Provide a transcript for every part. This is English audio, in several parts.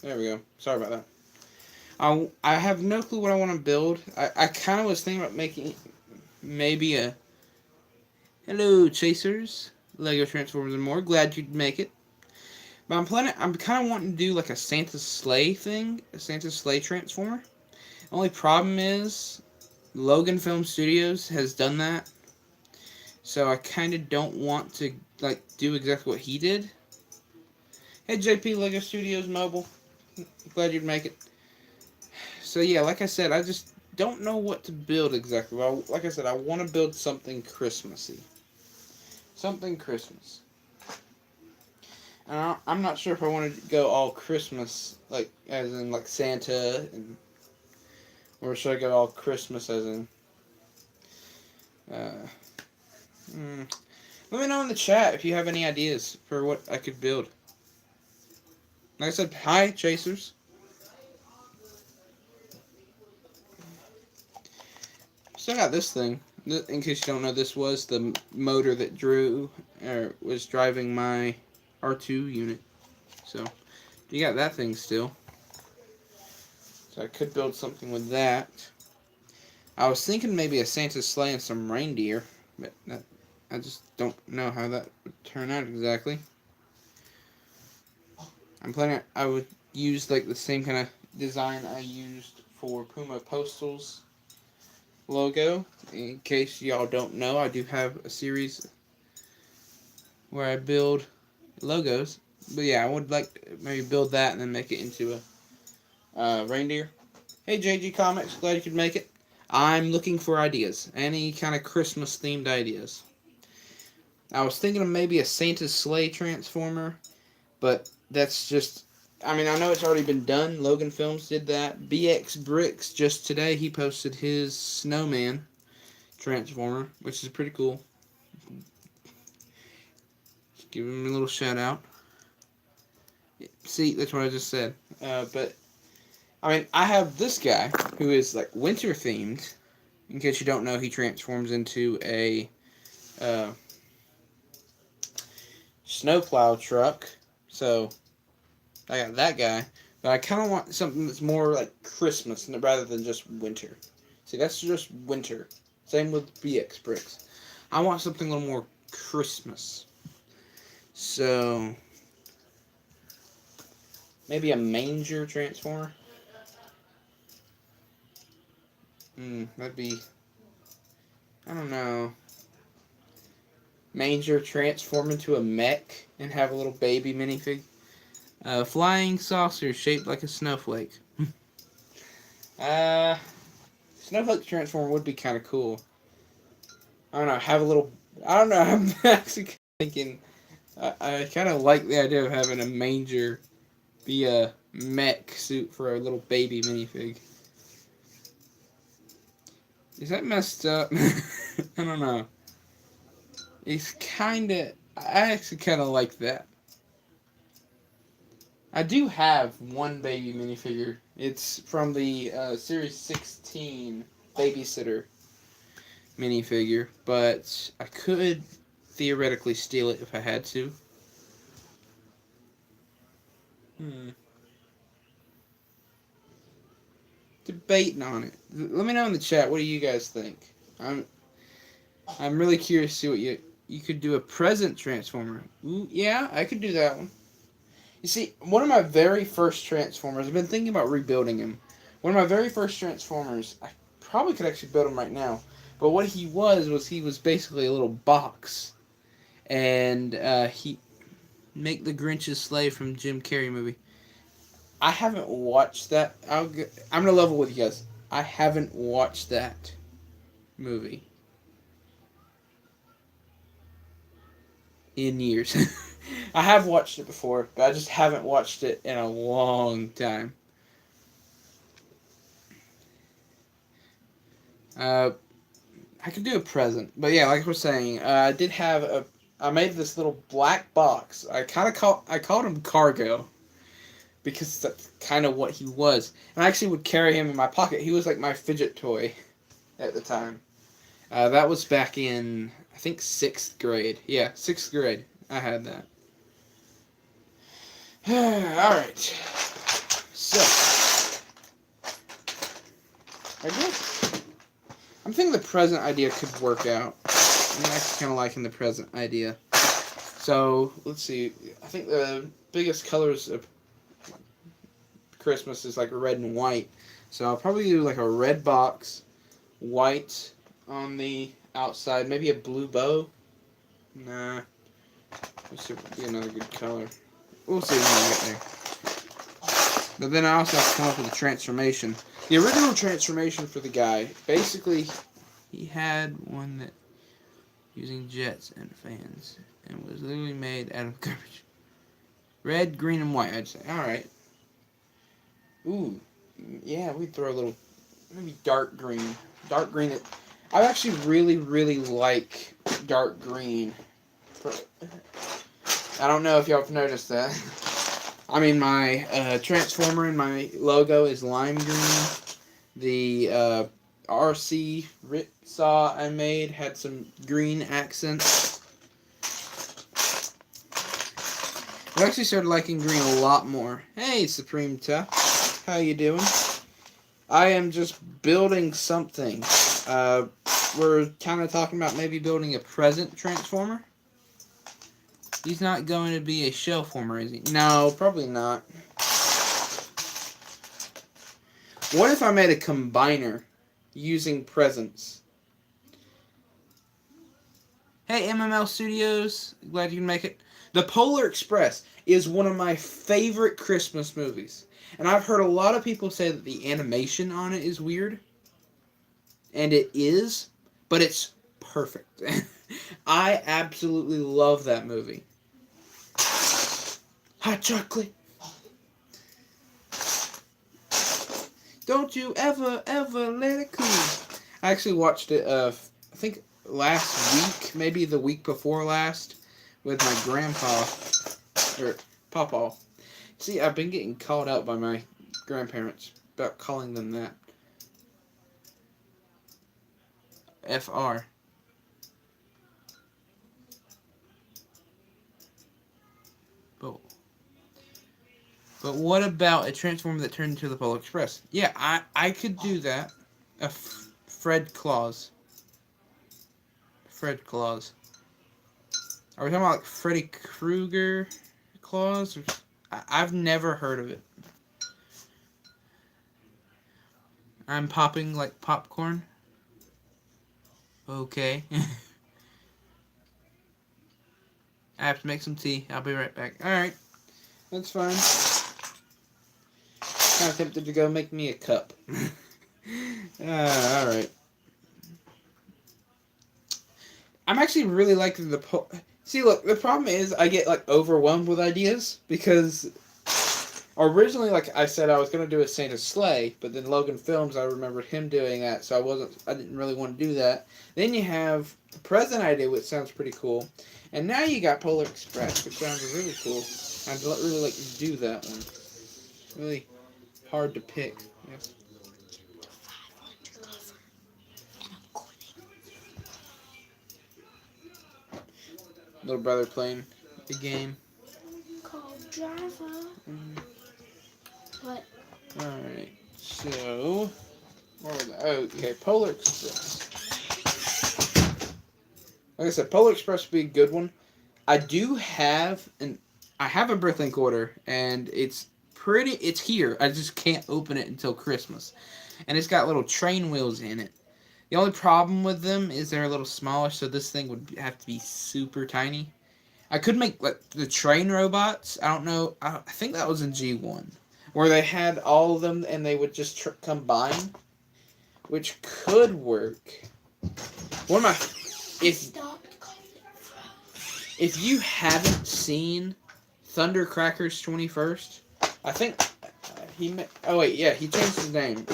There we go. Sorry about that. I have no clue what I want to build. I kind of was thinking about making maybe a... Hello, Chasers. Lego Transformers and more. Glad you'd make it. But I'm kind of wanting to do like a Santa sleigh thing. A Santa sleigh Transformer. Only problem is Logan Film Studios has done that. So I kind of don't want to like do exactly what he did. Hey JP, Lego Studios Mobile. Glad you'd make it. So yeah, like I said, I just don't know what to build exactly. Well, like I said, I want to build something Christmassy. Something Christmas. And I'm not sure if I want to go all Christmas, like as in like Santa, or should I go all Christmas as in... Uh, hmm. Let me know in the chat if you have any ideas for what I could build. Like I said, hi Chasers. Still got this thing. In case you don't know, this was the motor that was driving my R2 unit. So, you got that thing still. So I could build something with that. I was thinking maybe a Santa sleigh and some reindeer, but I just don't know how that would turn out exactly. I'm planning. I would use like the same kind of design I used for Puma Postal's logo. In case y'all don't know, I do have a series where I build logos. But yeah, I would like to maybe build that and then make it into a reindeer. Hey JG Comics, glad you could make it. I'm looking for ideas. Any kind of Christmas themed ideas. I was thinking of maybe a Santa's sleigh transformer, but that's just... I mean, I know it's already been done. Logan Films did that. BX Bricks, just today, he posted his snowman transformer, which is pretty cool. Just give him a little shout out. See, that's what I just said. But, I mean, I have this guy who is, like, winter themed. In case you don't know, he transforms into a snowplow truck. So, I got that guy. But I kind of want something that's more like Christmas rather than just winter. See, that's just winter. Same with BX Bricks. I want something a little more Christmas. So, maybe a manger transformer? That'd be... I don't know. Manger transform into a mech and have a little baby minifig. Flying saucer shaped like a snowflake. Snowflake transformer would be kind of cool. I don't know, have a little... I don't know, I'm actually thinking... I kind of like the idea of having a manger be a mech suit for a little baby minifig. Is that messed up? I don't know. It's kind of... I actually kind of like that. I do have one baby minifigure. It's from the Series 16 Babysitter minifigure, but I could theoretically steal it if I had to. Debating on it. Let me know in the chat. What do you guys think? I'm really curious to see what you could do a present transformer. Ooh, yeah, I could do that one. You see, one of my very first Transformers, I've been thinking about rebuilding him. One of my very first Transformers, I probably could actually build him right now. But what he was he was basically a little box. And he... Make the Grinch's Slave from Jim Carrey movie. I haven't watched that. I'm going to level with you guys. I haven't watched that movie in years. I have watched it before, but I just haven't watched it in a long time. I could do a present, but yeah, like I was saying, I did have a... I made this little black box. I called him Cargo, because that's kind of what he was. And I actually would carry him in my pocket. He was like my fidget toy at the time. That was back in, I think, 6th grade. Yeah, 6th grade. I had that. Alright. So, I guess I'm thinking the present idea could work out. I'm actually kind of liking the present idea. So, let's see. I think the biggest colors of Christmas is like red and white. So I'll probably do like a red box, white on the outside, maybe a blue bow. Nah, this would be another good color. We'll see when we get there. But then I also have to come up with a transformation. The original transformation for the guy, basically, he had one that using jets and fans and was literally made out of garbage. Red, green, and white, I'd say. Alright. Ooh, yeah, we'd throw a little, maybe dark green. Dark green. I actually really, really like dark green. I don't know if y'all have noticed that. I mean, my transformer in my logo is lime green. The RC Rit saw I made had some green accents. I actually started liking green a lot more. Hey, Supreme Tough. How you doing? I am just building something. We're kind of talking about maybe building a present transformer. He's not going to be a shell former, is he? No, probably not. What if I made a combiner using presents? Hey, MML Studios. Glad you can make it. The Polar Express is one of my favorite Christmas movies. And I've heard a lot of people say that the animation on it is weird. And it is, but it's perfect. I absolutely love that movie. Hot chocolate. Don't you ever, ever let it cool. I actually watched it, I think last week, maybe the week before last, with my grandpa, or pawpaw. See, I've been getting called out by my grandparents about calling them that. FR. But what about a transformer that turned into the Polar Express? Yeah, I could do that. Fred Claus. Fred Claus. Are we talking about like Freddy Krueger Claus? I've never heard of it. I'm popping like popcorn. Okay. I have to make some tea. I'll be right back. Alright. That's fine. I'm tempted to go make me a cup. Alright. I'm actually really liking the... See, look, the problem is I get, like, overwhelmed with ideas because originally, like I said, I was going to do a Santa's Sleigh, but then Logan Films, I remembered him doing that, so I didn't really want to do that. Then you have the present idea, which sounds pretty cool. And now you got Polar Express, which sounds really cool. I'd really like to do that one. Really hard to pick. Yes. Little brother playing the game. Called Java. What? Alright, so... okay, Polar Express. Like I said, Polar Express would be a good one. I do have I have a Bricklink order, and it's here. I just can't open it until Christmas. And it's got little train wheels in it. The only problem with them is they're a little smaller, so this thing would have to be super tiny. I could make like the train robots. I don't know. I think that was in G1, where they had all of them and they would just combine, which could work. One of my if you haven't seen Thundercracker's 21st, I think he changed his name.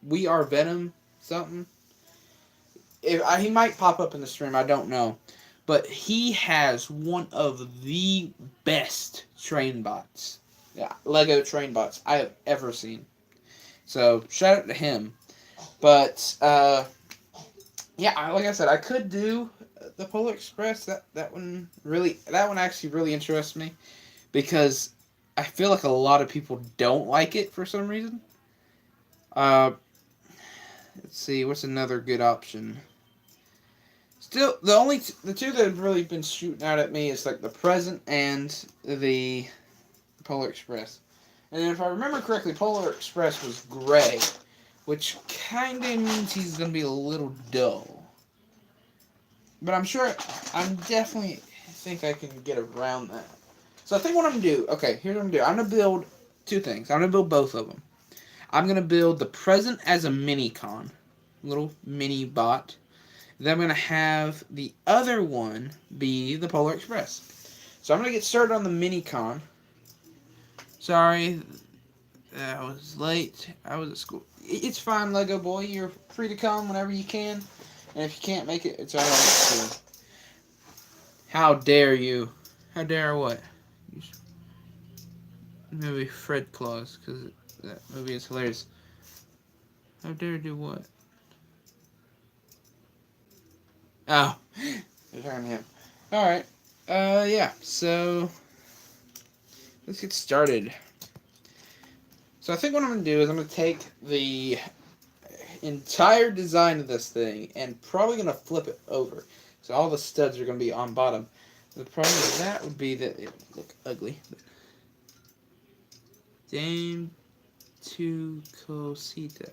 We Are Venom something. He might pop up in the stream. I don't know. But he has one of the best train bots. Yeah, Lego train bots I have ever seen. So, shout out to him. But, yeah, like I said, I could do the Polar Express. That one actually really interests me. Because I feel like a lot of people don't like it for some reason. Uh, let's see, what's another good option? Still, the two that have really been shooting out at me is like the Present and the Polar Express. And if I remember correctly, Polar Express was gray, which kind of means he's going to be a little dull. But I'm definitely think I can get around that. So I think what I'm going to do, okay, here's what I'm going to do. I'm going to build two things. I'm going to build both of them. I'm going to build the Present as a mini-con, little mini bot. Then I'm going to have the other one be the Polar Express. So I'm going to get started on the mini-con. Sorry, I was late. I was at school. It's fine, Lego boy. You're free to come whenever you can. And if you can't make it, it's alright. So, how dare you? How dare what? Maybe Fred Claus, because that movie is hilarious. How dare do what? Oh, you're talking to him. Alright. Yeah. So, let's get started. So I think what I'm going to do is I'm going to take the entire design of this thing and probably going to flip it over. So all the studs are going to be on bottom. The problem with that would be that it would look ugly. Dame to cosita.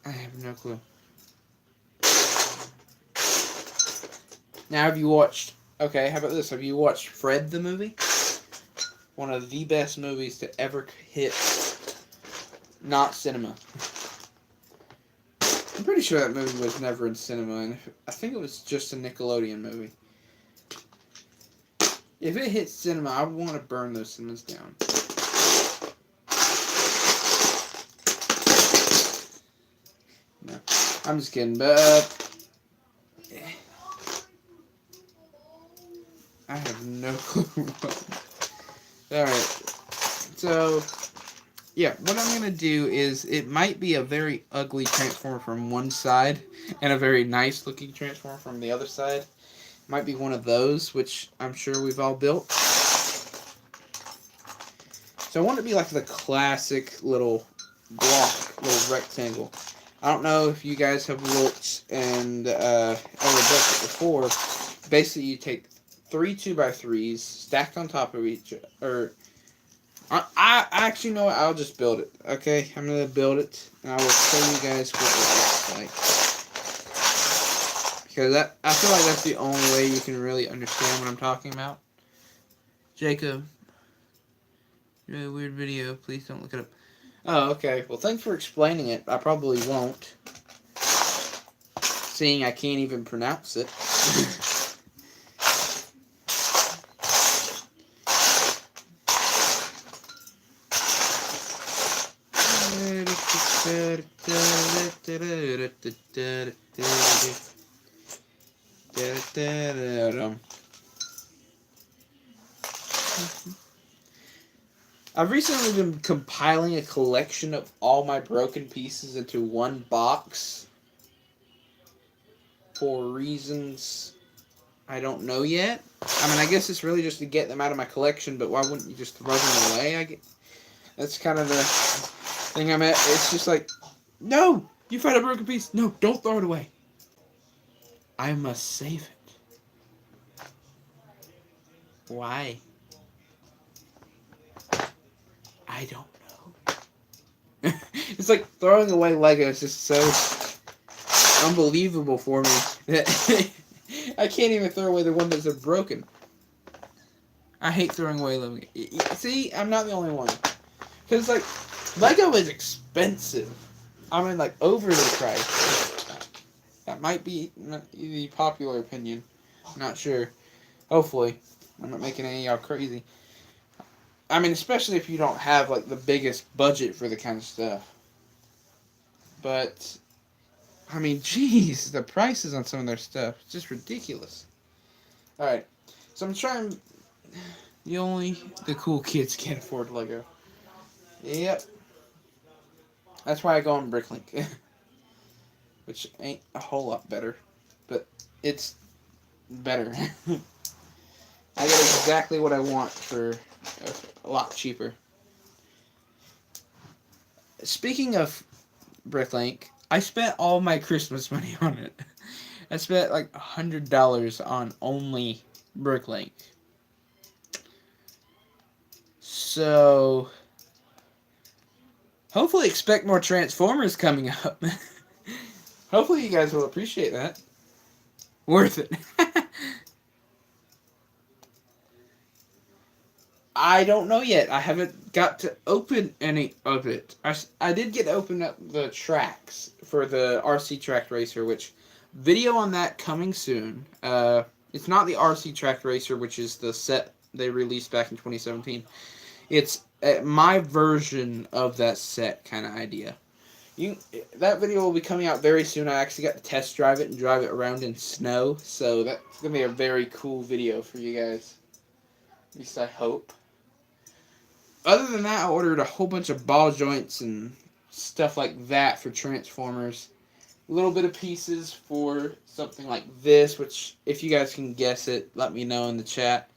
I have no clue. Now have you watched... Okay, how about this? Have you watched Fred the movie? One of the best movies to ever hit not cinema. I'm pretty sure that movie was never in cinema, and I think it was just a Nickelodeon movie. If it hit cinema, I would want to burn those cinemas down. No, I'm just kidding, but I have no clue. Alright, so yeah, what I'm going to do is, it might be a very ugly transformer from one side and a very nice looking transformer from the other side. Might be one of those, which I'm sure we've all built. So I want it to be like the classic little block, little rectangle. I don't know if you guys have looked and ever built it before. Basically, you take 3 2x3s stacked on top of each other. I actually know what, I'll just build it. Okay, I'm gonna build it, and I will show you guys what it looks like. Because I feel like that's the only way you can really understand what I'm talking about. Jacob, really weird video. Please don't look it up. Oh, okay. Well, thanks for explaining it. I probably won't, seeing I can't even pronounce it. I've recently been compiling a collection of all my broken pieces into one box for reasons I don't know yet. I mean, I guess it's really just to get them out of my collection, but why wouldn't you just throw them away? That's kind of the thing I'm at. It's just like, no, you found a broken piece. No, don't throw it away. I must save it. Why? I don't know. It's like throwing away Lego is just so unbelievable for me that I can't even throw away the one that's broken. I hate throwing away Lego. See, I'm not the only one. Because, like, Lego is expensive. I mean, like, over the price. That might be the popular opinion. I'm not sure. Hopefully. I'm not making any of y'all crazy. I mean, especially if you don't have, like, the biggest budget for the kind of stuff. But, I mean, jeez, the prices on some of their stuff. It's just ridiculous. Alright. So I'm trying... The cool kids can't afford Lego. Yep. That's why I go on Bricklink. Which ain't a whole lot better. But it's better. I get exactly what I want for a lot cheaper. Speaking of Bricklink, I spent all my Christmas money on it. I spent like $100 on only Bricklink. So, hopefully expect more Transformers coming up. Hopefully you guys will appreciate that. Worth it. I don't know yet. I haven't got to open any of it. I did get to open up the tracks for the RC Track Racer, which video on that coming soon. It's not the RC Track Racer, which is the set they released back in 2017. It's my version of that set kind of idea. That video will be coming out very soon. I actually got to test drive it and drive it around in snow, so that's going to be a very cool video for you guys. At least I hope. Other than that, I ordered a whole bunch of ball joints and stuff like that for Transformers. A little bit of pieces for something like this, which, if you guys can guess it, let me know in the chat.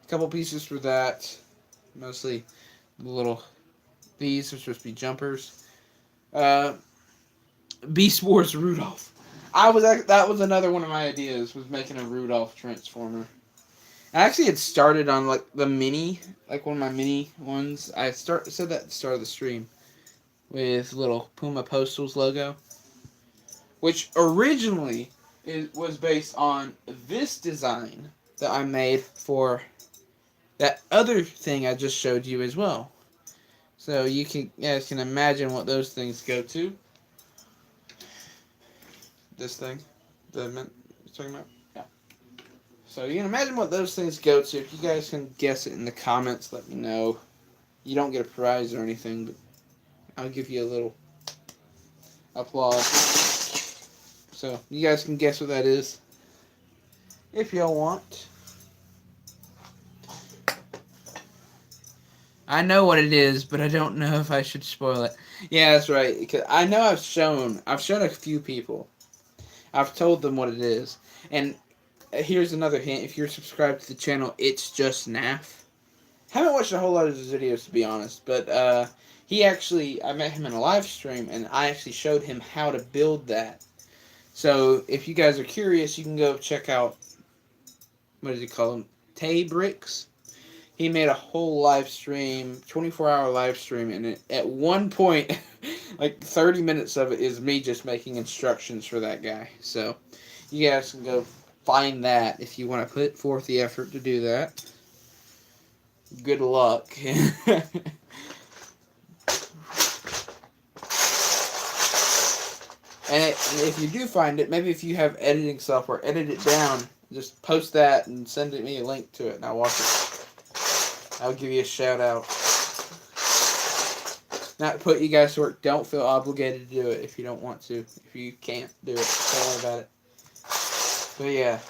A couple pieces for that. Mostly these are supposed to be jumpers. Beast Wars Rudolph. That was another one of my ideas, was making a Rudolph Transformer. I actually had started on like the mini, like one of my mini ones. I said that at the start of the stream with little Puma Postals logo, which originally was based on this design that I made for that other thing I just showed you as well. So you guys can imagine what those things go to. This thing, the you're talking about. So you can imagine what those things go to. If you guys can guess it in the comments, let me know. You don't get a prize or anything, but I'll give you a little applause. So you guys can guess what that is, if y'all want. I know what it is, but I don't know if I should spoil it. Yeah, that's right. Because I know I've shown a few people. I've told them what it is, and here's another hint. If you're subscribed to the channel, it's just Naf. Haven't watched a whole lot of his videos, to be honest, but I met him in a live stream, and I actually showed him how to build that. So if you guys are curious, you can go check out, what does he call them? Tay Bricks. He made a whole live stream, 24-hour live stream, and at one point, like 30 minutes of it is me just making instructions for that guy. So you guys can go find that if you want to put forth the effort to do that. Good luck. And if you do find it, maybe if you have editing software, edit it down. Just post that and send me a link to it, and I'll watch it. I'll give you a shout out. Not to put you guys to work. Don't feel obligated to do it if you don't want to. If you can't do it, don't worry about it. But yeah,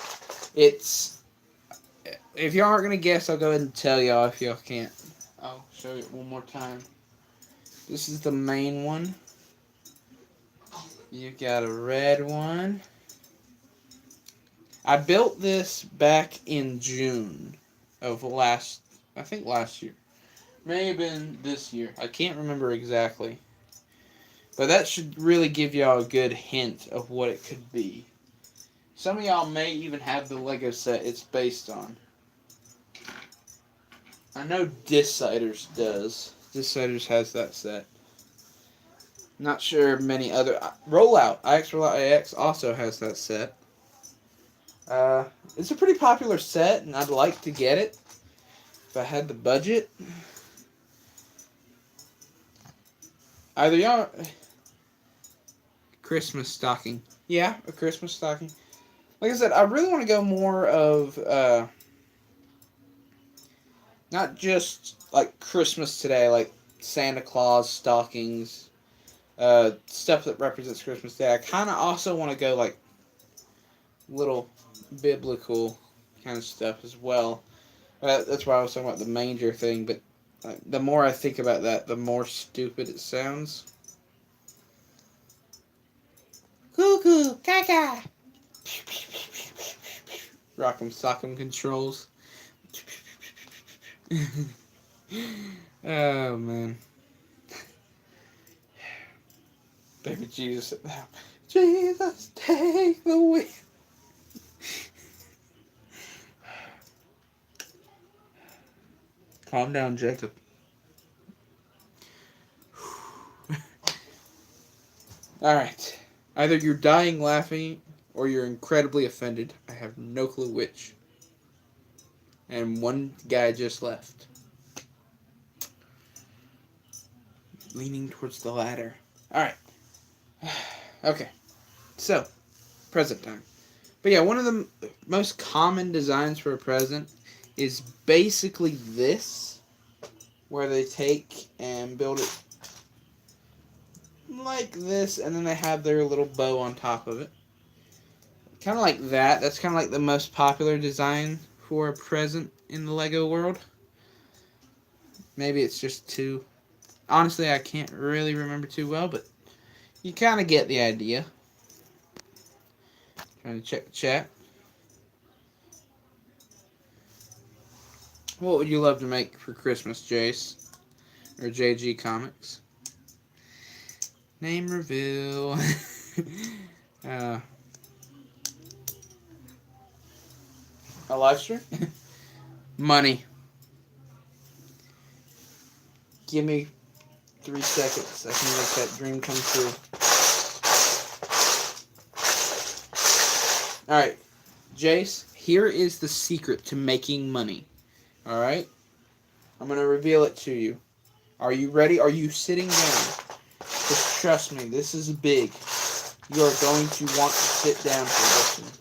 if y'all aren't going to guess, I'll go ahead and tell y'all if y'all can't. I'll show you it one more time. This is the main one. You've got a red one. I built this back in June of last year. May have been this year. I can't remember exactly. But that should really give y'all a good hint of what it could be. Some of y'all may even have the Lego set it's based on. I know Dissiders does. Dissiders has that set. Not sure many other... Rollout. IX Rollout AX also has that set. It's a pretty popular set, and I'd like to get it if I had the budget. Either y'all... Christmas stocking. Yeah, a Christmas stocking. Like I said, I really want to go more of, not just, like, Christmas today, like Santa Claus stockings, stuff that represents Christmas Day. I kind of also want to go, like, little biblical kind of stuff as well. That's why I was talking about the manger thing, but the more I think about that, the more stupid it sounds. Cuckoo, caca. Rock'em Sock'em controls. Oh, man. Baby Jesus. Jesus, take the wheel. Calm down, Jacob. Alright. Either you're dying laughing or you're incredibly offended. I have no clue which. And one guy just left. Leaning towards the latter. Alright. Okay. So, present time. But yeah, one of the most common designs for a present is basically this, where they take and build it like this, and then they have their little bow on top of it. Kind of like that. That's kind of like the most popular design for a present in the Lego world. Maybe it's just too... Honestly, I can't really remember too well, but you kind of get the idea. Trying to check the chat. What would you love to make for Christmas, Jace? Or JG Comics? Name reveal. A live stream? Money. Give me 3 seconds. I can make that dream come true. Alright. Jace, here is the secret to making money. Alright? I'm going to reveal it to you. Are you ready? Are you sitting down? Just trust me, this is big. You are going to want to sit down for this one.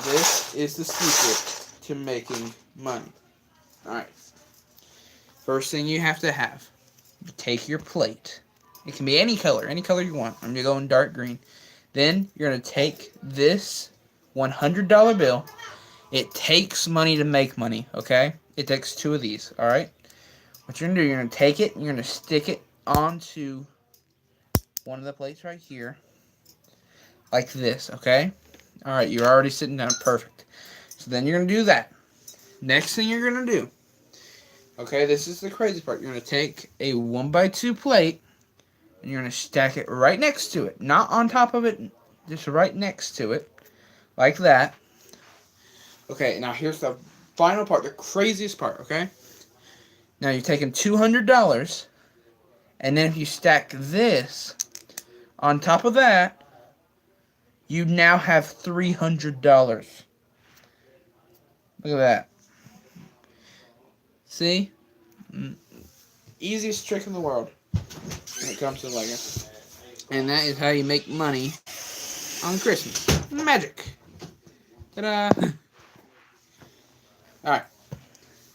This is the secret to making money. Alright. First thing you have to have. You take your plate. It can be any color you want. I'm going to go in dark green. Then you're going to take this $100 bill. It takes money to make money, okay? It takes 2 of these, alright? What you're going to do, you're going to take it, and you're going to stick it onto one of the plates right here. Like this, okay? Alright, you're already sitting down. Perfect. So then you're going to do that. Next thing you're going to do, okay, this is the crazy part. You're going to take a 1x2 plate, and you're going to stack it right next to it. Not on top of it, just right next to it. Like that. Okay, now here's the final part, the craziest part, okay? Now you're taking $200, and then if you stack this on top of that, you now have $300. Look at that. See? Easiest trick in the world when it comes to Lego. And that is how you make money on Christmas. Magic. Ta-da! Alright.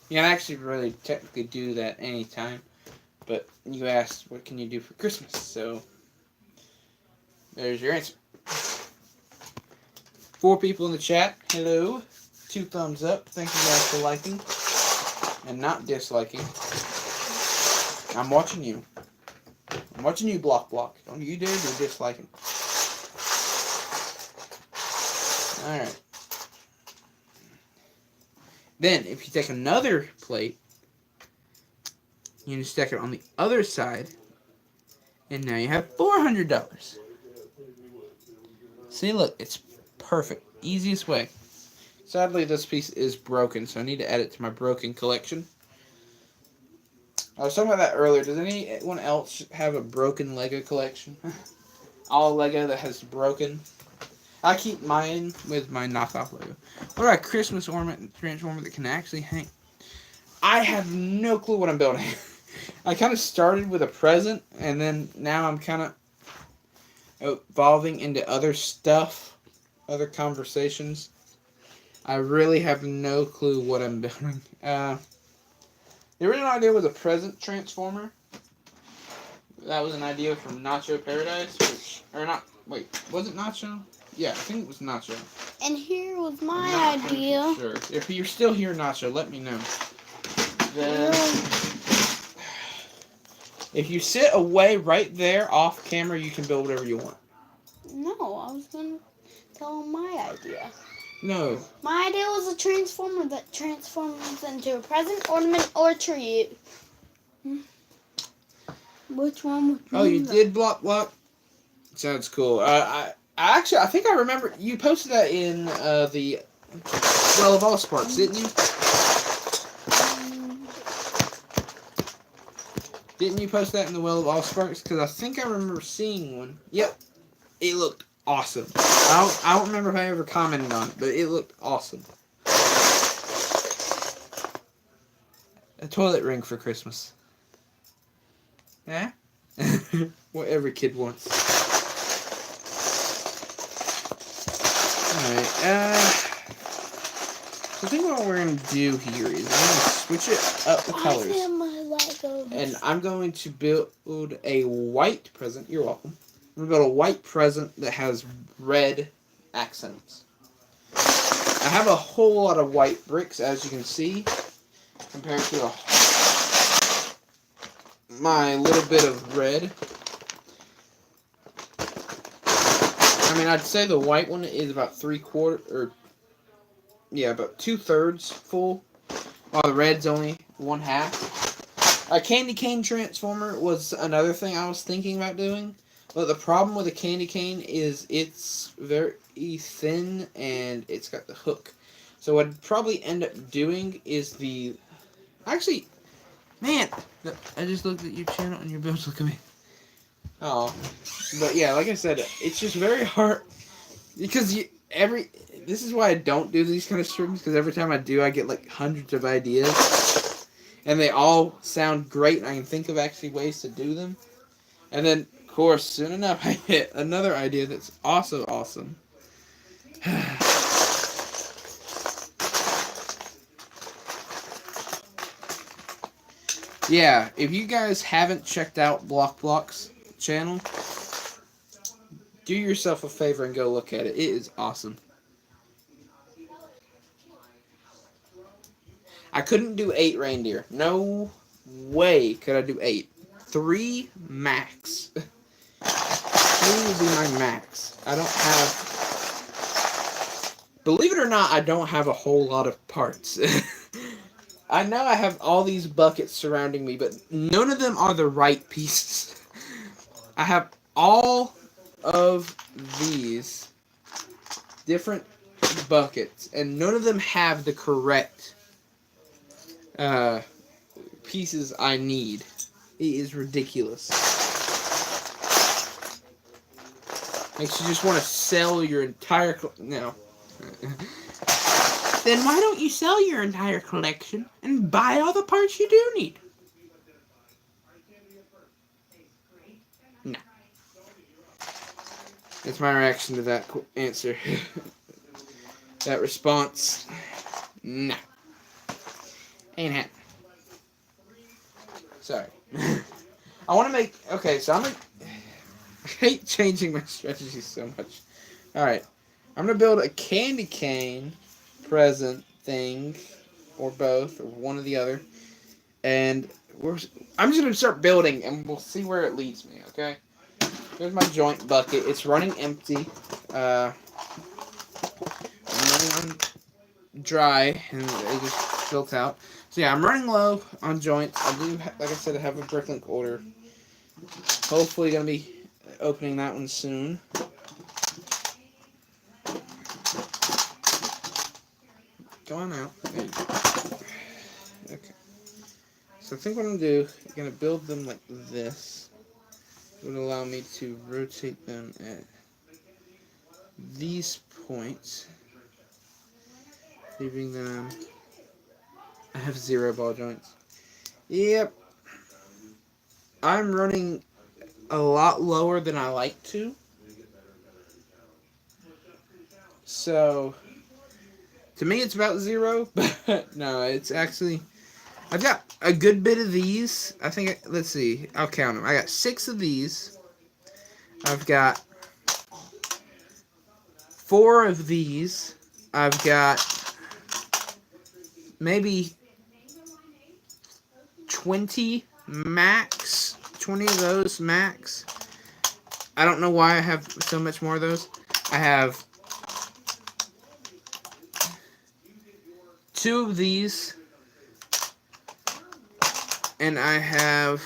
You can actually really technically do that anytime. But you asked, what can you do for Christmas? So, there's your answer. 4 people in the chat. Hello. 2 thumbs up. Thank you guys for liking. And not disliking. I'm watching you. I'm watching you, Block. Don't you dare do disliking. Alright. Then, if you take another plate, you just stack it on the other side, and now you have $400. See, look, it's perfect. Easiest way. Sadly, this piece is broken, so I need to add it to my broken collection. I was talking about that earlier. Does anyone else have a broken Lego collection? All Lego that has broken? I keep mine with my knockoff Lego. What about a Christmas ornament and transformer that can actually hang? I have no clue what I'm building. I kind of started with a present, and then now I'm kind of evolving into other stuff, other conversations. I really have no clue what I'm building. The original idea was a present transformer. That was an idea from Nacho Paradise, wait, was it Nacho? Yeah, I think it was Nacho. And here was my idea. Sure. If you're still here, Nacho, let me know. Then, if you sit away right there off camera, you can build whatever you want. No, I was going to tell him my idea. No. My idea was a transformer that transforms into a present, ornament, or tribute. Which one would Oh, you you did block block? Sounds cool. I think I remember you posted that in the Well of All Sparks, didn't you? Didn't you post that in the Well of All Sparks? Because I think I remember seeing one. Yep. It looked awesome. I don't remember if I ever commented on it, but it looked awesome. A toilet ring for Christmas. Yeah? What every kid wants. Alright, so I think what we're going to do here is I'm going to switch it up the colors. I my Legos. And I'm going to build a white present. You're welcome. I'm going to build a white present that has red accents. I have a whole lot of white bricks, as you can see, compared to my little bit of red. I mean, I'd say the white one is about about 2/3 full, while the red's only 1/2. A candy cane transformer was another thing I was thinking about doing, but the problem with a candy cane is it's very thin and it's got the hook. So what I'd probably end up doing is actually, man, I just looked at your channel and your builds look at me. Oh, but yeah, like I said, it's just very hard because this is why I don't do these kind of streams, because every time I do, I get like hundreds of ideas, and they all sound great, and I can think of actually ways to do them, and then of course soon enough I hit another idea that's also awesome. Yeah, if you guys haven't checked out BlockBlock's channel, do yourself a favor and go look at it. It is awesome. I couldn't do 8 reindeer. No way could I do 8. 3 max. 3 would be my max. I don't have... Believe it or not, I don't have a whole lot of parts. I know I have all these buckets surrounding me, but none of them are the right pieces. I have all of these different buckets, and none of them have the correct pieces I need. It is ridiculous. Makes you just want to sell your entire... No. Then why don't you sell your entire collection and buy all the parts you do need? No. That's my reaction to that answer. That response. No. Ain't happening. Sorry. I want to make... Okay, so I hate changing my strategy so much. Alright. I'm going to build a candy cane present thing, or both, or one or the other, and I'm just going to start building, and we'll see where it leads me, okay? Here's my joint bucket. It's running empty. I'm running on dry, and it just built out. So yeah, I'm running low on joints. I do, like I said, I have a Bricklink order. Hopefully going to be opening that one soon. Go on out. There you go. Okay. So I think what I'm going to do, I'm going to build them like this. It would allow me to rotate them at these points. Leaving them... I have 0 ball joints. Yep. I'm running a lot lower than I like to. So... To me, it's about 0, but no, it's actually... I've got a good bit of these. I think, let's see, I'll count them. I got 6 of these. I've got 4 of these. I've got maybe 20 max. 20 of those max. I don't know why I have so much more of those. I have 2 of these, and I have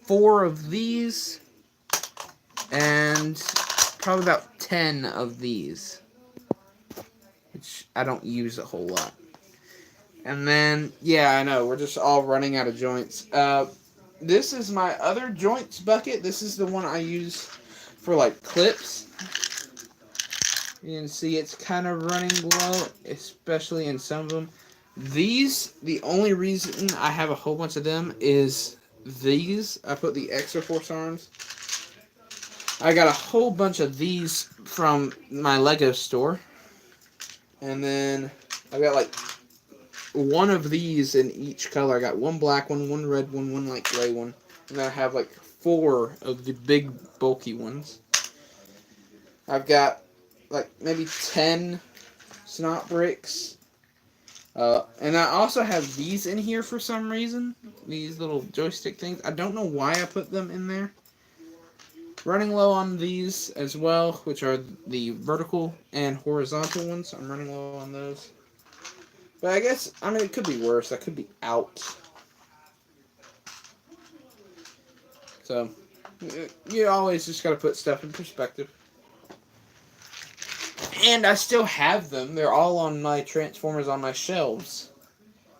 4 of these, and probably about 10 of these, which I don't use a whole lot. And then, yeah, I know, we're just all running out of joints. This is my other joints bucket. This is the one I use for, like, clips. You can see it's kind of running low, especially in some of them. These, the only reason I have a whole bunch of them is these. I put the extra force arms. I got a whole bunch of these from my Lego store. And then I got like 1 of these in each color. I got 1 black one, 1 red one like gray one. And then I have like 4 of the big bulky ones. I've got like maybe 10 snot bricks. And I also have these in here for some reason. These little joystick things. I don't know why I put them in there. Running low on these as well, which are the vertical and horizontal ones. I'm running low on those. But I guess, I mean, it could be worse. I could be out. So, you always just got to put stuff in perspective. And I still have them. They're all on my Transformers on my shelves.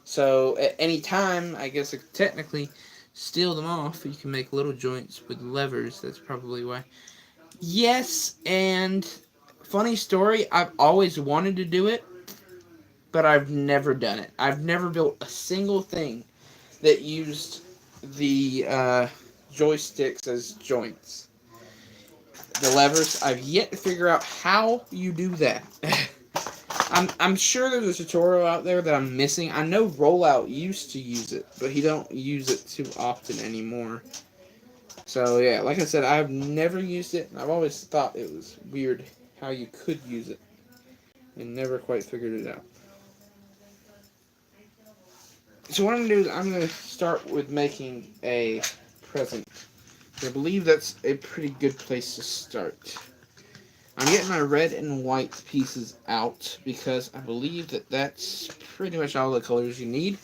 So, at any time, I guess I could technically steal them off. You can make little joints with levers. That's probably why. Yes, and funny story, I've always wanted to do it, but I've never done it. I've never built a single thing that used the joysticks as joints. The levers, I've yet to figure out how you do that. I'm sure there's a tutorial out there that I'm missing. I know Rollout used to use it, but he don't use it too often anymore. So yeah, like I said, I've never used it, and I've always thought it was weird how you could use it, and never quite figured it out. So what I'm going to do is I'm going to start with making a present. I believe that's a pretty good place to start. I'm getting my red and white pieces out because I believe that that's pretty much all the colors you need.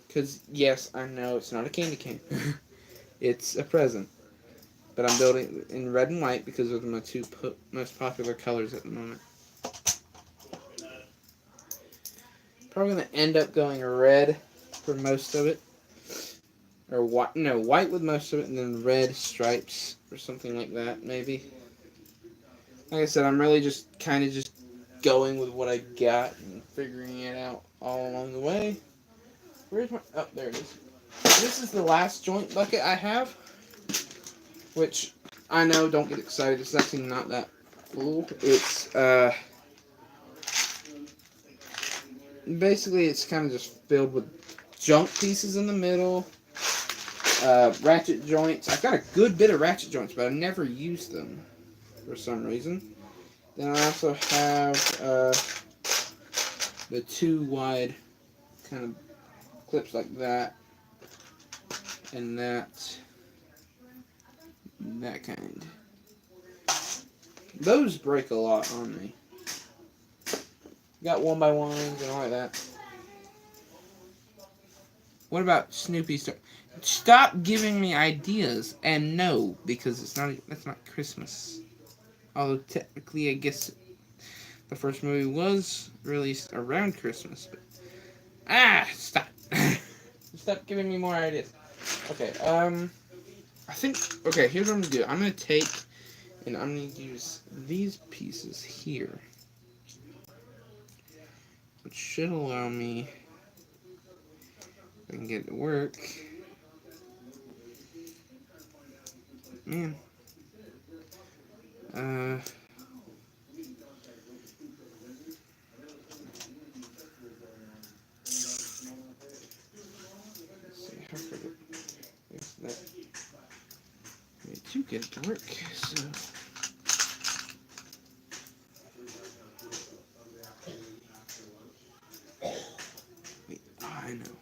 Because, yes, I know it's not a candy cane. It's a present. But I'm building in red and white because those are my 2 most popular colors at the moment. Probably going to end up going red for most of it. Or white, no, white with most of it, and then red stripes or something like that, maybe. Like I said, I'm really just kind of just going with what I got and figuring it out all along the way. Where's my... Oh, there it is. This is the last joint bucket I have, which I know, don't get excited, it's actually not that full. It's, basically it's kind of just filled with junk pieces in the middle, ratchet joints. I've got a good bit of ratchet joints, but I've never used them for some reason. Then I also have the 2 wide kind of clips like that, and that kind. Those break a lot on me. Got 1x1s and all like that. What about Snoopy? Stop giving me ideas, and no, because that's not Christmas. Although technically, I guess the first movie was released around Christmas. But, stop! Stop giving me more ideas. Okay, I think, okay, here's what I'm gonna do. I'm gonna take, and I'm gonna use these pieces here, which should allow me, if I can get it to work. Man. To get it to work, so wait, I know.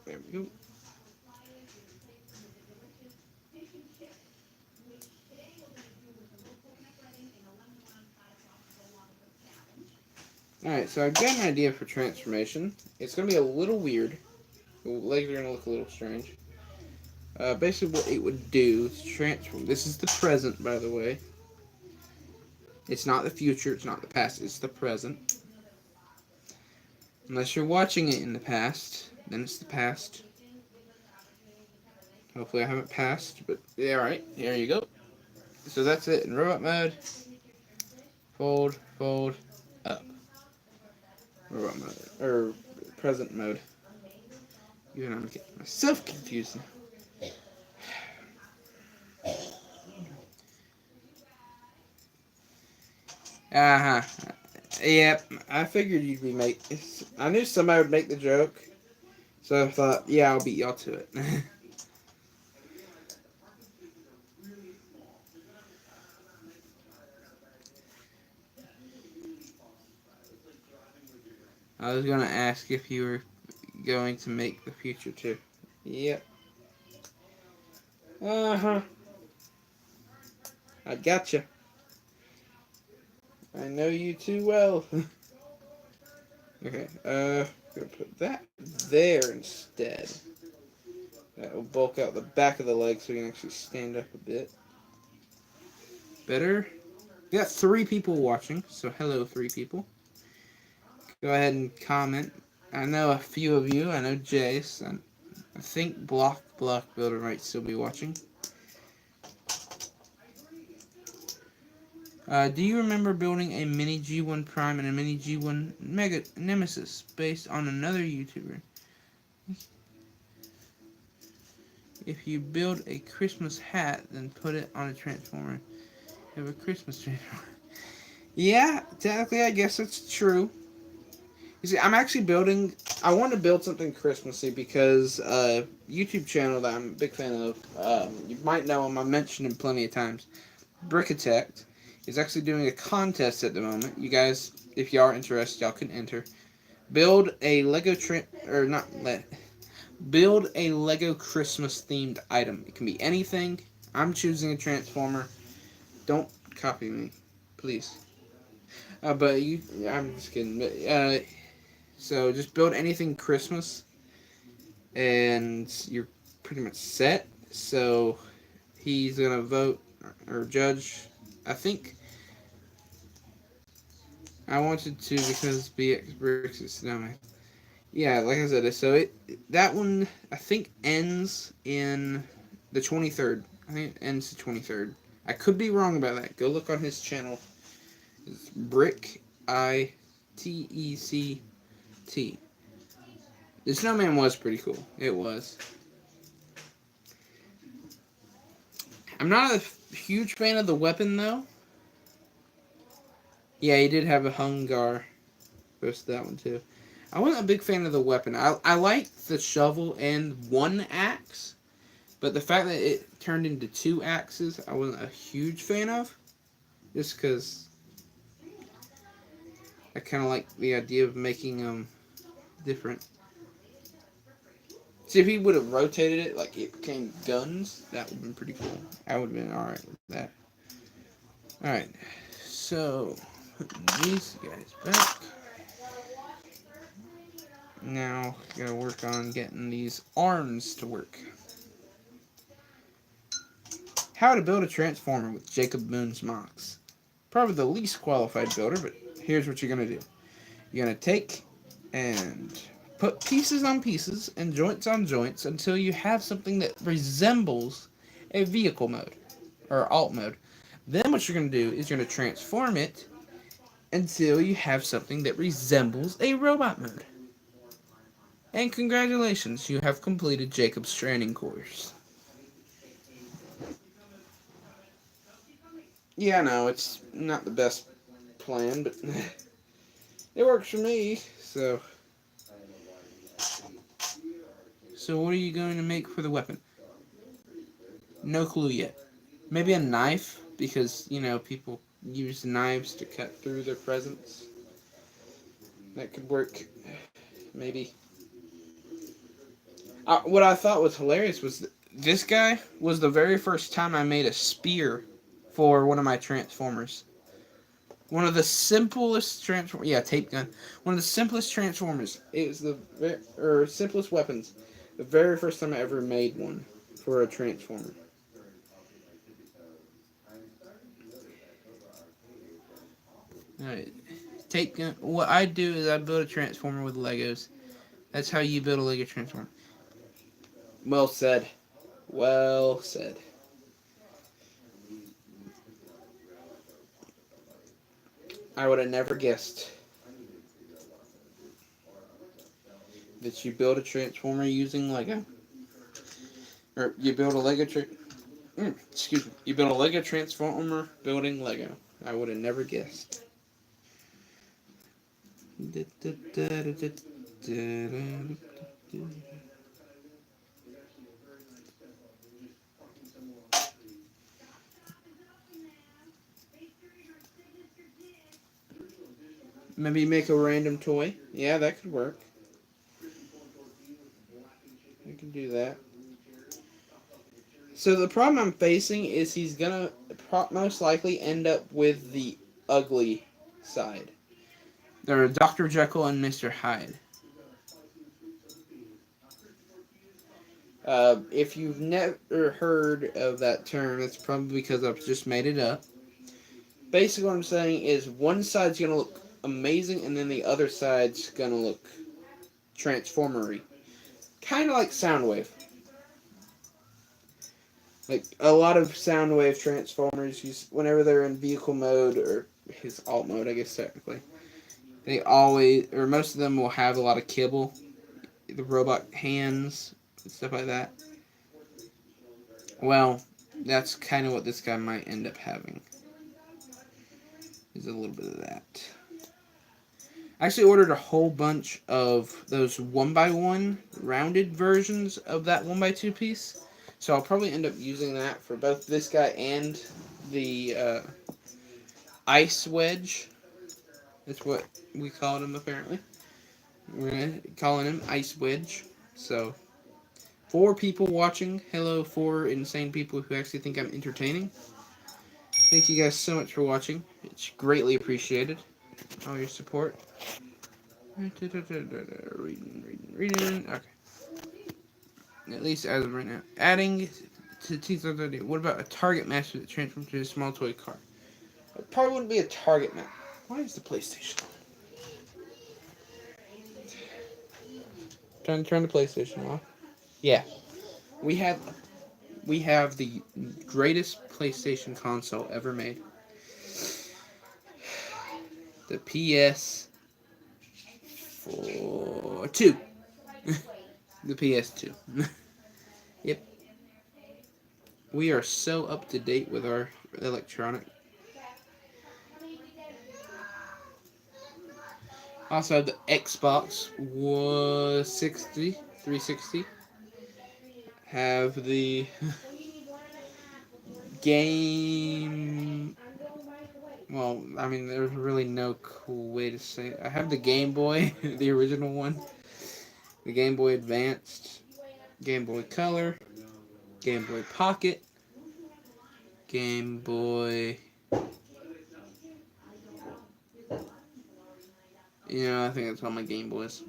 There we go. Alright, so I've got an idea for transformation. It's going to be a little weird. The legs are going to look a little strange. Basically what it would do is transform. This is the present, by the way. It's not the future, it's not the past, it's the present. Unless you're watching it in the past, then it's the past. Hopefully I haven't passed, but yeah, alright, here you go. So that's it in robot mode. Fold, fold, up. Robot mode, or present mode. Even I'm getting myself confused now. Uh-huh. Yep, I figured you'd be I knew somebody would make the joke, so I thought, yeah, I'll beat y'all to it. I was gonna ask if you were going to make the future too. Yep. Uh-huh. I gotcha. I know you too well. Okay, gonna put that there instead. That will bulk out the back of the leg so you can actually stand up a bit. Better. We got 3 people watching, so hello 3 people. Go ahead and comment. I know a few of you. I know Jace. I think Block Builder might still be watching. Do you remember building a mini G1 Prime and a mini G1 Mega Nemesis based on another YouTuber? If you build a Christmas hat, then put it on a Transformer. You have a Christmas Transformer. Yeah, technically I guess that's true. You see, I'm actually building... I want to build something Christmassy because YouTube channel that I'm a big fan of, you might know him, I've mentioned him plenty of times, Brickitect, is actually doing a contest at the moment. You guys, if you are interested, y'all can enter. Build a Lego... Build a Lego Christmas themed item. It can be anything. I'm choosing a Transformer. Don't copy me, please. But I'm just kidding. But, so just build anything Christmas, and you're pretty much set. So he's gonna vote or judge. I think I wanted to because BX Bricks is snowing. Yeah, like I said, so that one I think ends in the 23rd. I think it ends the 23rd. I could be wrong about that. Go look on his channel. It's Brick ITECT. The snowman was pretty cool. It was. I'm not a huge fan of the weapon though. Yeah, he did have a Hungar. Post that one too. I wasn't a big fan of the weapon. I liked the shovel and 1 axe, but the fact that it turned into 2 axes, I wasn't a huge fan of. Just because I kind of like the idea of making them different. See, if he would have rotated it like it became guns, that would have been pretty cool. I would have been alright with that. Alright, so put these guys back. Now, gotta work on getting these arms to work. How to build a Transformer with Jacob Moon's Mox. Probably the least qualified builder, but here's what you're gonna do. You're gonna take and put pieces on pieces and joints on joints until you have something that resembles a vehicle mode or alt mode. Then what you're gonna do is you're gonna transform it until you have something that resembles a robot mode. And congratulations, you have completed Jacob's training course. Yeah, I know, it's not the best plan, but it works for me, so... So what are you going to make for the weapon? No clue yet. Maybe a knife, because, you know, people use knives to cut through their presents. That could work, maybe. What I thought was hilarious was this guy was the very first time I made a spear for one of my Transformers. One of the simplest transform. Yeah, tape gun. One of the simplest transformers. It was or simplest weapons. The very first time I ever made one for a transformer. Alright. Tape gun. What I do is I build a transformer with Legos. That's how you build a Lego transformer. Well said. Well said. I would have never guessed that you build a transformer using Lego. Or you build a Lego excuse me. You build a Lego transformer building Lego. I would have never guessed. Maybe make a random toy. Yeah, that could work. I can do that. So the problem I'm facing is he's gonna most likely end up with the ugly side. There are Dr. Jekyll and Mr. Hyde. If you've never heard of that term, it's probably because I've just made it up. Basically what I'm saying is one side's gonna look amazing and then the other side's gonna look transformery. Kind of like Soundwave. Like a lot of Soundwave transformers, whenever they're in vehicle mode or his alt mode, I guess technically, they always, or most of them will have a lot of kibble, the robot hands and stuff like that. Well, that's kind of what this guy might end up having. Is a little bit of that. I actually ordered a whole bunch of those 1x1 rounded versions of that 1x2 piece. So I'll probably end up using that for both this guy and the ice wedge. That's what we called him apparently. We're calling him Ice Wedge. So 4 people watching. Hello, 4 insane people who actually think I'm entertaining. Thank you guys so much for watching. It's greatly appreciated. All your support. Reading. Okay. At least as of right now. Adding to T-30. What about a target master that transforms to a small toy car? It probably wouldn't be a target map. Why is the PlayStation on? Trying to turn the PlayStation off. Yeah. We have the greatest PlayStation console ever made. The PS2. The PS2. Yep. We are so up to date with our electronic. Also have the Xbox 360. Have the game. Well, I mean, there's really no cool way to say it. I have the Game Boy, the original one. The Game Boy Advanced. Game Boy Color. Game Boy Pocket. Game Boy. I think that's all my Game Boys.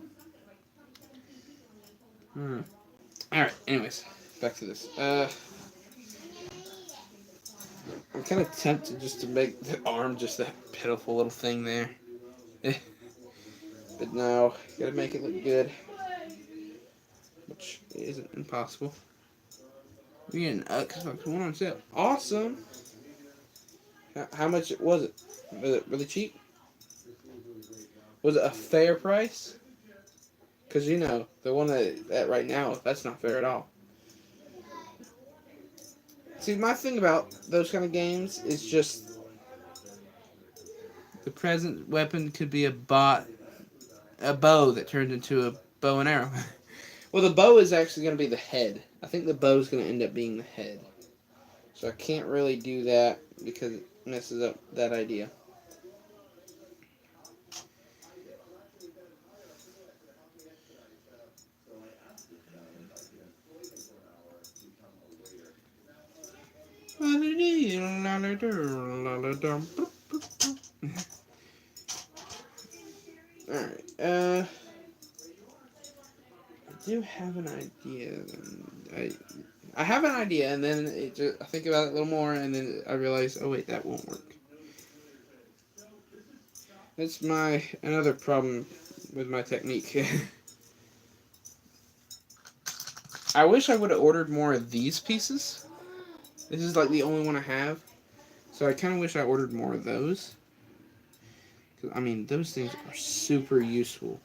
Alright, anyways. Back to this. I'm kind of tempted just to make the arm just that pitiful little thing there. But no, gotta make it look good. Which isn't impossible. We get an Xbox One on sale. Awesome! How much was it? Was it really cheap? Was it a fair price? Because the one that right now, that's not fair at all. See, my thing about those kind of games is just the present weapon could be a bow that turns into a bow and arrow. Well, the bow is actually going to be the head. I think the bow is going to end up being the head. So I can't really do that because it messes up that idea. Alright, I do have an idea. I have an idea, and then I think about it a little more, and then I realize, oh wait, that won't work. That's another problem with my technique. I wish I would have ordered more of these pieces. This is like the only one I have. So I kind of wish I ordered more of those. 'Cause, I mean, those things are super useful.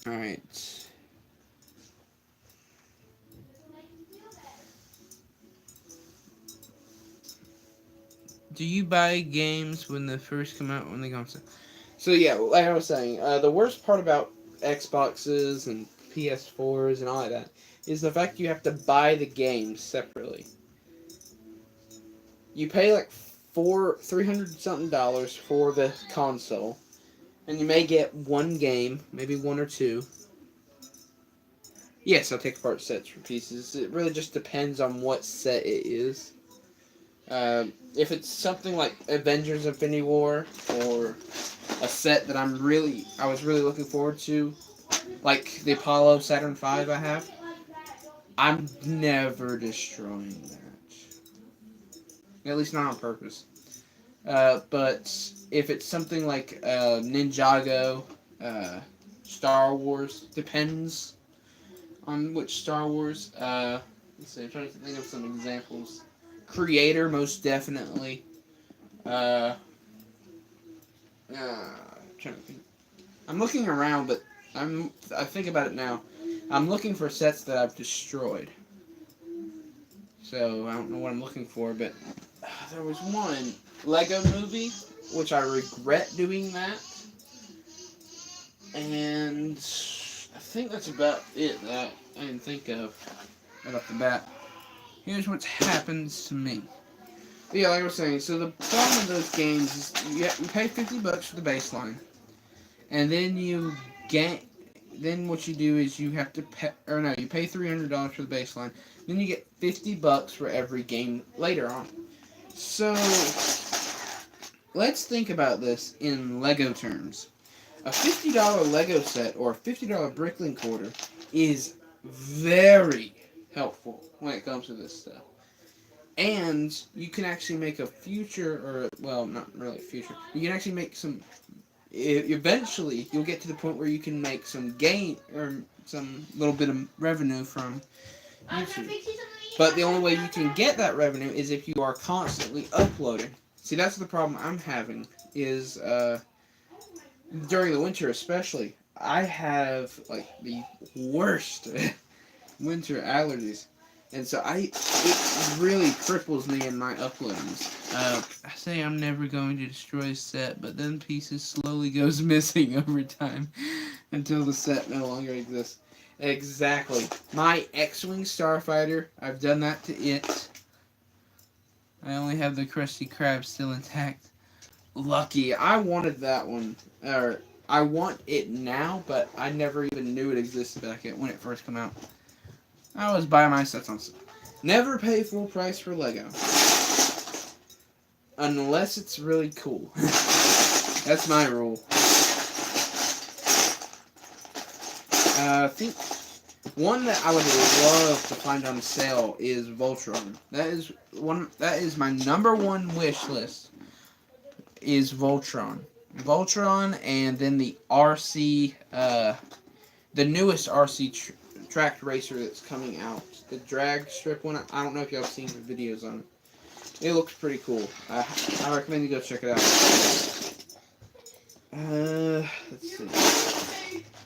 Alright. Do you buy games when they first come out, when they go on sale? So yeah, like I was saying, the worst part about Xboxes and PS4s and all of that is the fact you have to buy the games separately. You pay like $300 something for the console, and you may get one game, maybe one or two. Yes, I'll take apart sets for pieces. It really just depends on what set it is. If it's something like Avengers Infinity War, or a set that I was really looking forward to, like the Apollo Saturn V I have, I'm never destroying that. At least not on purpose. But if it's something like Ninjago, Star Wars, depends on which Star Wars. Let's see, I'm trying to think of some examples. Creator, most definitely. I'm trying to think. I'm looking around, but I think about it now. I'm looking for sets that I've destroyed. So I don't know what I'm looking for, but there was one Lego Movie, which I regret doing that. And I think that's about it that I can think of right off the bat. Here's what happens to me. But yeah, like I was saying, so the problem with those games is you pay $50 for the baseline, and then then what you do is you have to pay, or no, you pay $300 for the baseline. Then you get $50 for every game later on. So let's think about this in Lego terms. A $50 Lego set or a $50 Bricklink order is very helpful when it comes to this stuff. And you can actually make a not really a future. You can actually make some. Eventually, you'll get to the point where you can make some gain or some little bit of revenue from YouTube. But the only way you can get that revenue is if you are constantly uploading. See, that's the problem I'm having. Is during the winter especially, I have like the worst winter allergies. And so it really cripples me in my uploadings. I say I'm never going to destroy a set, but then pieces slowly goes missing over time until the set no longer exists. Exactly. My X-Wing Starfighter, I've done that to it. I only have the Krusty Krab still intact. Lucky. I wanted that one. Or, I want it now, but I never even knew it existed back when it first came out. I always buy my sets on sale. Never pay full price for Lego. Unless it's really cool. That's my rule. I think one that I would love to find on sale is Voltron. That is my number one wish list. Is Voltron. Voltron, and then the RC, the newest RC track racer that's coming out. The drag strip one. I don't know if y'all have seen the videos on it. It looks pretty cool. I recommend you go check it out. Let's see.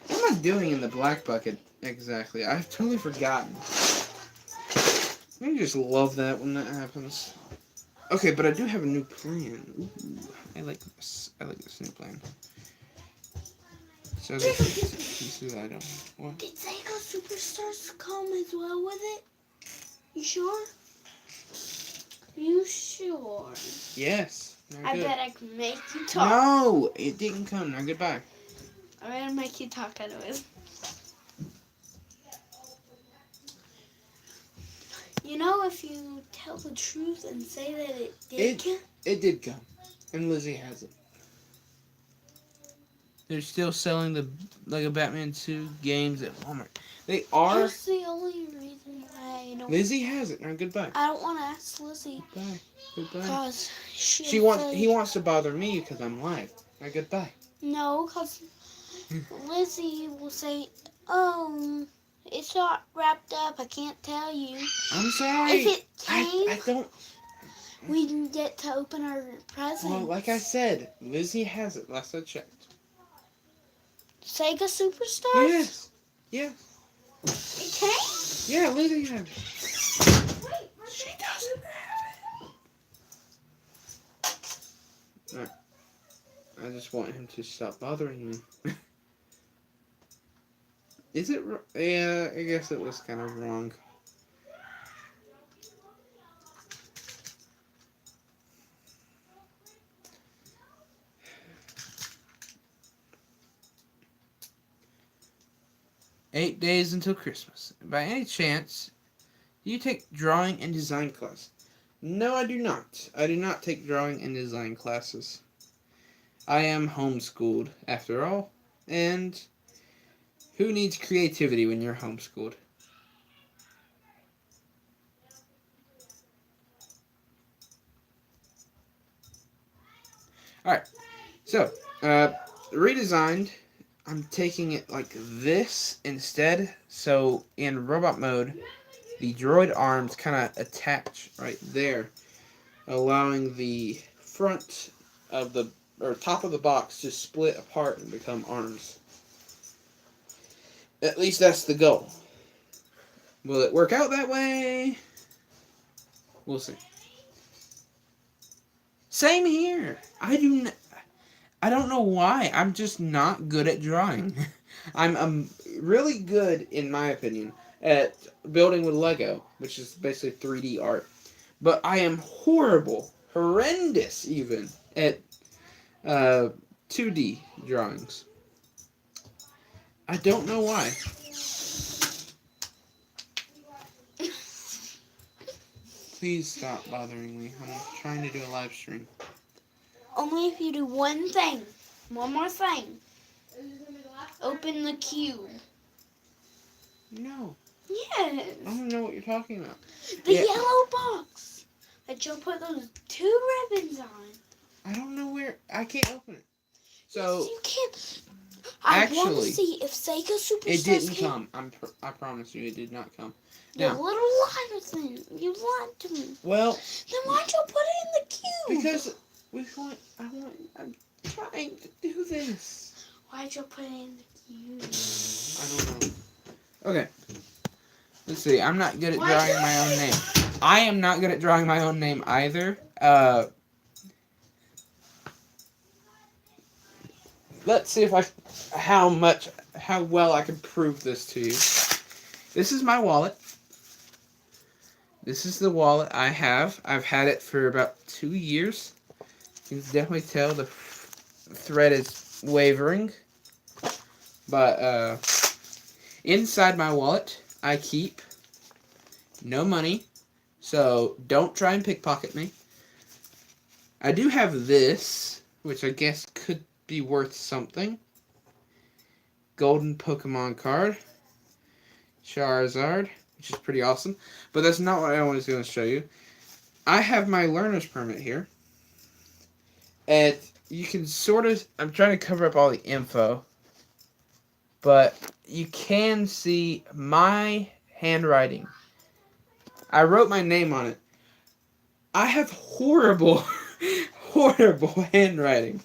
What am I doing in the black bucket exactly? I've totally forgotten. I just love that when that happens. Okay, but I do have a new plan. Ooh, I like this. I like this new plan. So this is item. What? Did Sega Superstars come as well with it? You sure? You sure? Yes. I bet I can make you talk. No, it didn't come. Now goodbye. I'm gonna make you talk anyways. You know, if you tell the truth and say that it did come. It did come. And Lizzie has it. They're still selling the Lego Batman 2 games at Walmart. They are. That's the only reason why I don't. Lizzie has it. Now goodbye. I don't want to ask Lizzie. Goodbye. Goodbye. Because He wants to bother me because I'm live. Now goodbye. No, because Lizzie will say, "Oh, it's not wrapped up. I can't tell you." I'm sorry. If it came, I don't. we didn't get to open our present. Well, like I said, Lizzie has it. Last I checked. Sega Superstars? Yes. Yeah. It came? Yeah, Lizzie has it. She doesn't have it. I just want him to stop bothering me. Is it? Yeah, I guess it was kind of wrong. "8 days until Christmas. By any chance, do you take drawing and design class?" No, I do not. I do not take drawing and design classes. I am homeschooled, after all, and who needs creativity when you're homeschooled? Alright, so, redesigned. I'm taking it like this instead. So in robot mode, the droid arms kind of attach right there, allowing the front of the top of the box to split apart and become arms. At least that's the goal. Will it work out that way? We'll see. Same here. I don't know why. I'm just not good at drawing. I'm really good, in my opinion, at building with Lego, which is basically 3D art. But I am horrible, horrendous even, at 2D drawings. I don't know why. Please stop bothering me. I'm trying to do a live stream. Only if you do one thing. One more thing. Open the cube. No. Yes. I don't know what you're talking about. The Yeah. yellow box that you'll put those 2 ribbons on. I don't know where. I can't open it. So You can't. I want to actually, see if Sega Superstars it didn't came. come. I promise you, it did not come. You Now- little liar thing. You lied to me. Well, Then why'd you put it in the cube? because I'm trying to do this. Why'd you put it in the cube? I don't know. Okay. Let's see. I'm not good at Why drawing not? my own name. I am not good at drawing my own name either. Let's see how well I can prove this to you. This is my wallet. This is the wallet I have. I've had it for about 2 years. You can definitely tell the thread is wavering. But inside my wallet, I keep no money. So don't try and pickpocket me. I do have this, which I guess could be worth something. Golden Pokemon card. Charizard, which is pretty awesome. But that's not what I was going to show you. I have my learner's permit here. And you can sort of... I'm trying to cover up all the info. But you can see my handwriting. I wrote my name on it. I have horrible, horrible handwriting.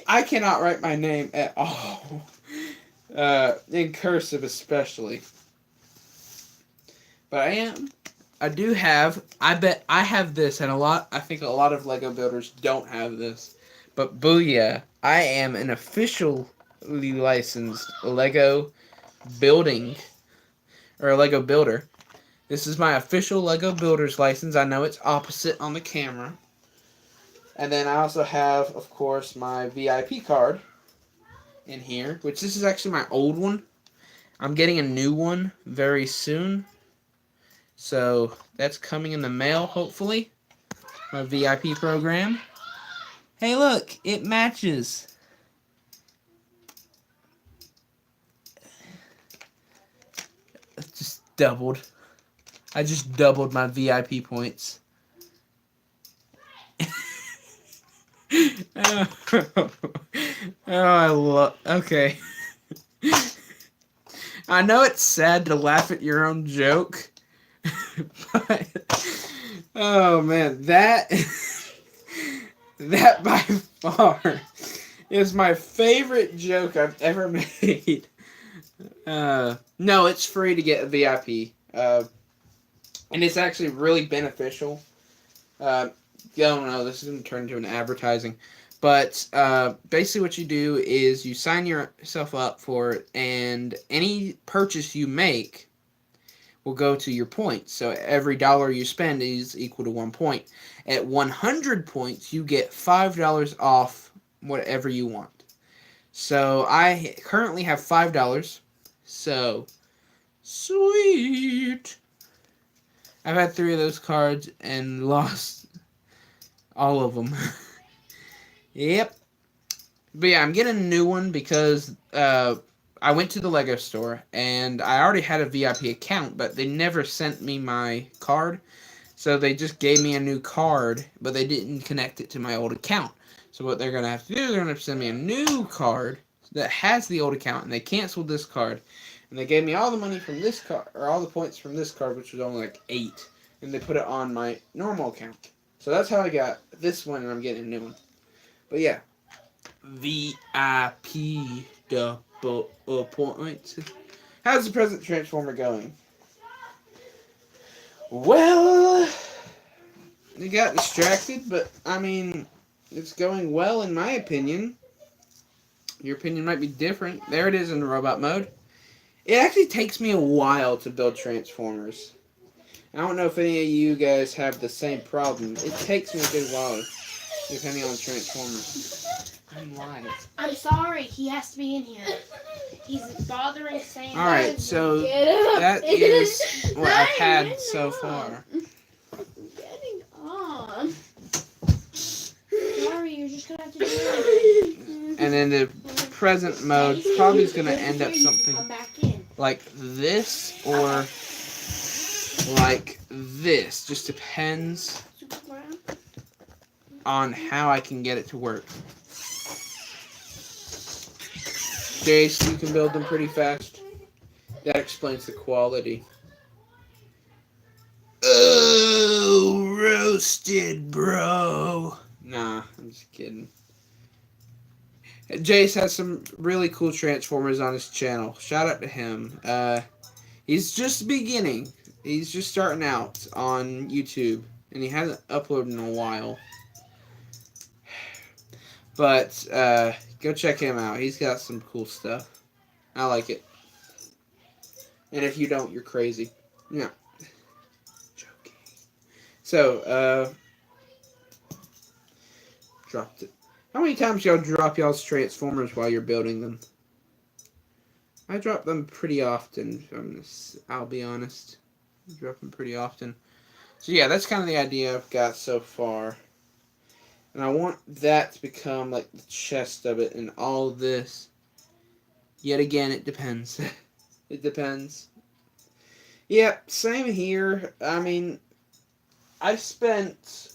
I cannot write my name at all. In cursive especially. But I do have, I bet I have this, and I think a lot of Lego builders don't have this. But booyah, I am an officially licensed Lego building, or a Lego builder. This is my official Lego builder's license. I know it's opposite on the camera. And then I also have, of course, my VIP card in here, which this is actually my old one. I'm getting a new one very soon. So that's coming in the mail, hopefully. My VIP program. Hey, look, it matches. It just doubled. I just doubled my VIP points. Oh, I love. Okay. I know it's sad to laugh at your own joke, but oh man, that by far is my favorite joke I've ever made. No, it's free to get a VIP, and it's actually really beneficial. I don't know, this is going to turn into an advertising. But basically what you do is you sign yourself up for it, and any purchase you make will go to your points. So every dollar you spend is equal to 1 point. At 100 points, you get $5 off whatever you want. So I currently have $5. So, sweet! I've had 3 of those cards and lost all of them. Yep. But yeah, I'm getting a new one because I went to the Lego store and I already had a VIP account, but they never sent me my card. So they just gave me a new card, but they didn't connect it to my old account. So what they're going to have to do, they're going to send me a new card that has the old account, and they canceled this card. And they gave me all the money from this card, or all the points from this card, which was only like 8. And they put it on my normal account. So that's how I got this one, and I'm getting a new one. But yeah, VIP double points. How's the present Transformer going? Well, it got distracted, but I mean, it's going well in my opinion. Your opinion might be different. There it is in the robot mode. It actually takes me a while to build Transformers. I don't know if any of you guys have the same problem. It takes me a good while, depending on the Transformer. I'm live. I'm sorry, he has to be in here. He's bothering Sam. Alright, so that is what I've had so far. Getting on. Sorry, you're just gonna have to do it. And then the present mode probably is going to end up something Come back in. like this or like this. Just depends on how I can get it to work. Jace, you can build them pretty fast. That explains the quality. Oh, roasted, bro. Nah, I'm just kidding. Jace has some really cool Transformers on his channel. Shout out to him. He's just beginning. He's just starting out on YouTube. And he hasn't uploaded in a while. But, go check him out. He's got some cool stuff. I like it. And if you don't, you're crazy. No. Joking. So, dropped it. How many times y'all drop y'all's Transformers while you're building them? I drop them pretty often. I'll be honest. I drop them pretty often. So yeah, that's kind of the idea I've got so far. And I want that to become like the chest of it and all of this. Yet again, it depends. It depends. Yeah, same here. I mean, I spent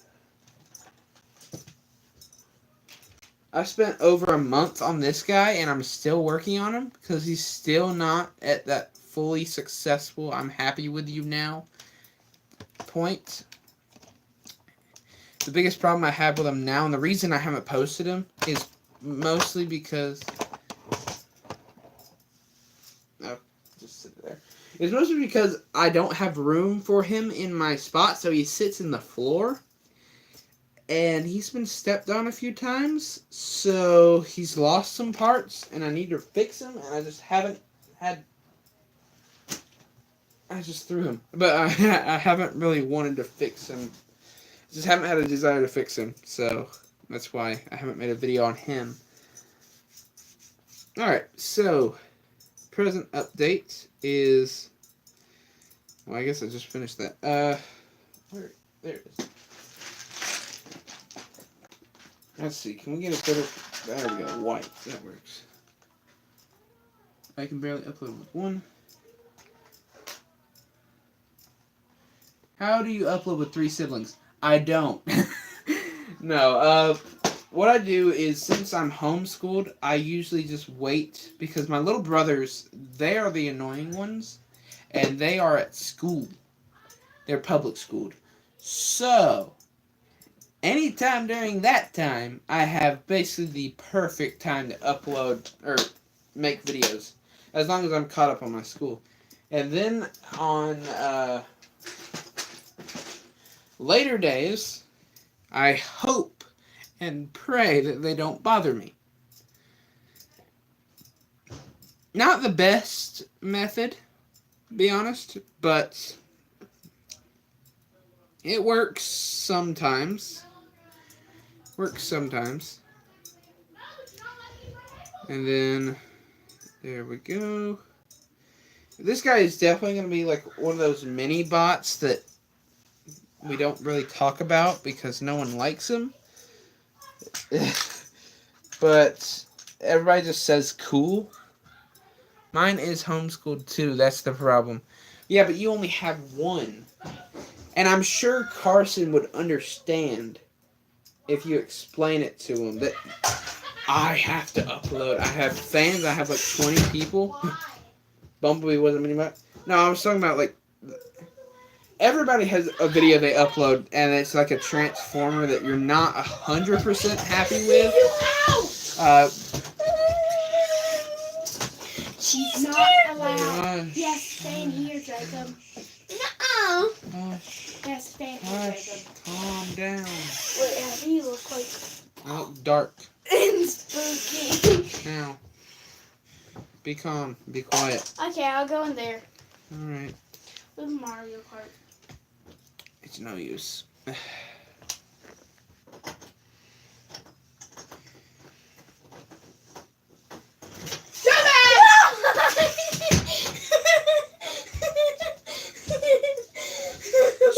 over a month on this guy, and I'm still working on him because he's still not at that fully successful, I'm happy with you now point. The biggest problem I have with him now, and the reason I haven't posted him, is mostly because... Oh, just sit there. It's mostly because I don't have room for him in my spot, so he sits in the floor. And he's been stepped on a few times, so he's lost some parts, and I need to fix him, and I just haven't had... I just threw him. But I haven't really wanted to fix him. I just haven't had a desire to fix him, so that's why I haven't made a video on him. Alright, so, present update is... Well, I guess I just finished that. Where? There it is. Let's see. Can we get a better? There we go. White. That works. I can barely upload with one. How do you upload with 3 siblings? I don't. No. What I do is, since I'm homeschooled, I usually just wait because my little brothers, they are the annoying ones, and they are at school. They're public schooled. So, anytime during that time, I have basically the perfect time to upload or make videos, as long as I'm caught up on my school. And then on later days, I hope and pray that they don't bother me. Not the best method, to be honest, but it works sometimes. And then, there we go. This guy is definitely going to be like one of those mini bots that we don't really talk about because no one likes him. But everybody just says cool. Mine is homeschooled too, that's the problem. Yeah, but you only have one. And I'm sure Carson would understand if you explain it to him that I have to upload. I have fans, I have like 20 people. Bumblebee wasn't many much. No, I was talking about like everybody has a video they upload and it's like a transformer that you're not 100% happy with. She's not allowed. Yes, stay in here, Jacob. No. Yes, stay in here, Jacob. Calm down. Wait, how do you look like? I look dark. And spooky. Now, be calm. Be quiet. Okay, I'll go in there. Alright. With Mario Kart. It's no use.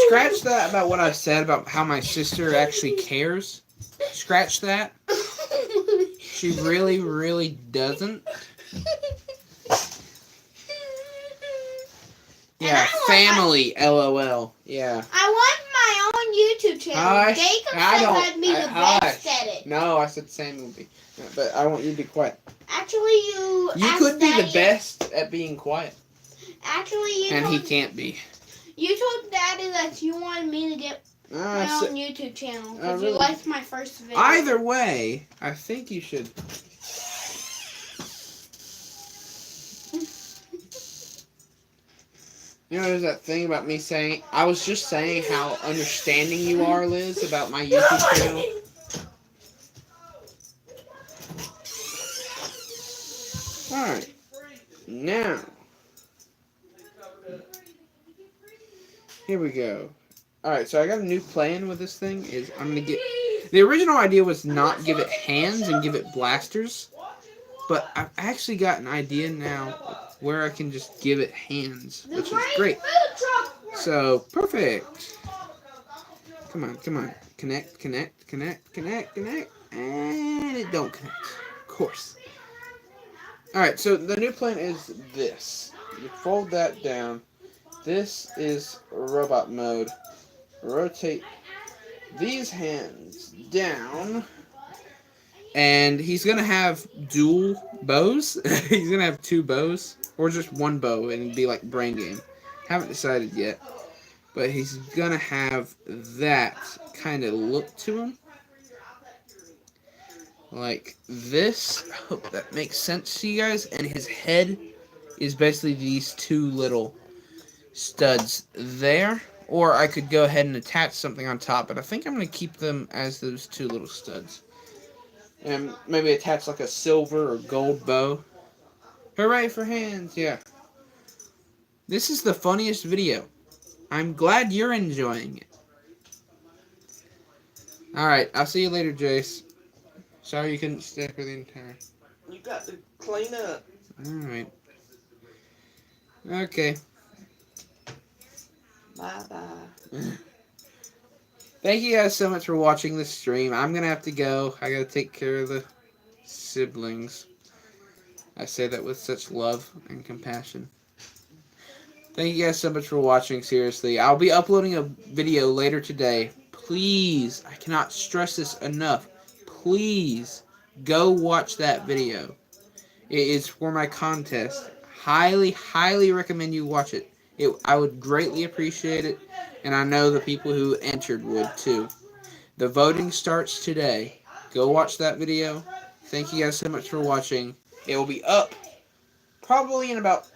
Scratch that about what I said about how my sister actually cares. Scratch that. She really, really doesn't. Yeah, family, LOL. Yeah. I want my own YouTube channel. Jacob says I'd be the best at it. No, I said same movie. But I want you to be quiet. Actually, you could be the best at being quiet. Actually, and he can't be. You told Daddy that you wanted me to get my own YouTube channel because you liked my first video. Either way, I think you should. You know, there's that thing about me saying, I was just saying how understanding you are, Liz, about my YouTube channel. Alright. Now. Here we go. Alright, so I got a new plan with this thing. Is I'm going to get... The original idea was not give it hands and give it blasters. But I've actually got an idea now where I can just give it hands, which is great. So, perfect. Come on, come on. Connect, connect, connect, connect, connect. And it don't connect. Of course. Alright, so the new plan is this. You fold that down. This is robot mode. Rotate these hands down. And he's going to have dual bows. He's going to have 2 bows. Or just 1 bow and it'd be like brain game. Haven't decided yet. But he's going to have that kind of look to him. Like this. I hope that makes sense to you guys. And his head is basically these 2 little studs there. Or I could go ahead and attach something on top. But I think I'm going to keep them as those 2 little studs. And maybe attach like a silver or gold bow. Hooray for hands, yeah. This is the funniest video. I'm glad you're enjoying it. Alright, I'll see you later, Jace. Sorry you couldn't stay for the entire... You got to clean up. Alright. Okay. Bye-bye. Thank you guys so much for watching this stream. I'm going to have to go. I got to take care of the siblings. I say that with such love and compassion. Thank you guys so much for watching, seriously. I'll be uploading a video later today. Please, I cannot stress this enough. Please, go watch that video. It is for my contest. Highly, highly recommend you watch it. I would greatly appreciate it, and I know the people who entered would too. The voting starts today. Go watch that video. Thank you guys so much for watching. It will be up probably in about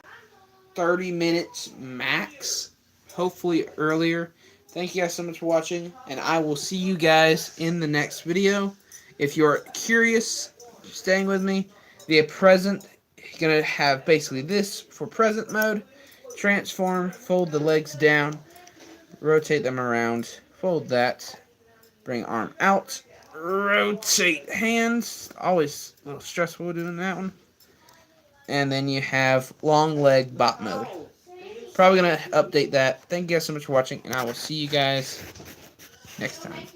30 minutes max. Hopefully earlier. Thank you guys so much for watching, and I will see you guys in the next video. If you're curious, staying with me, the present going to have basically this for present mode. Transform, fold the legs down, rotate them around, fold that, bring arm out, rotate hands. Always a little stressful doing that one. And then you have long leg bot mode. Probably going to update that. Thank you guys so much for watching, and I will see you guys next time.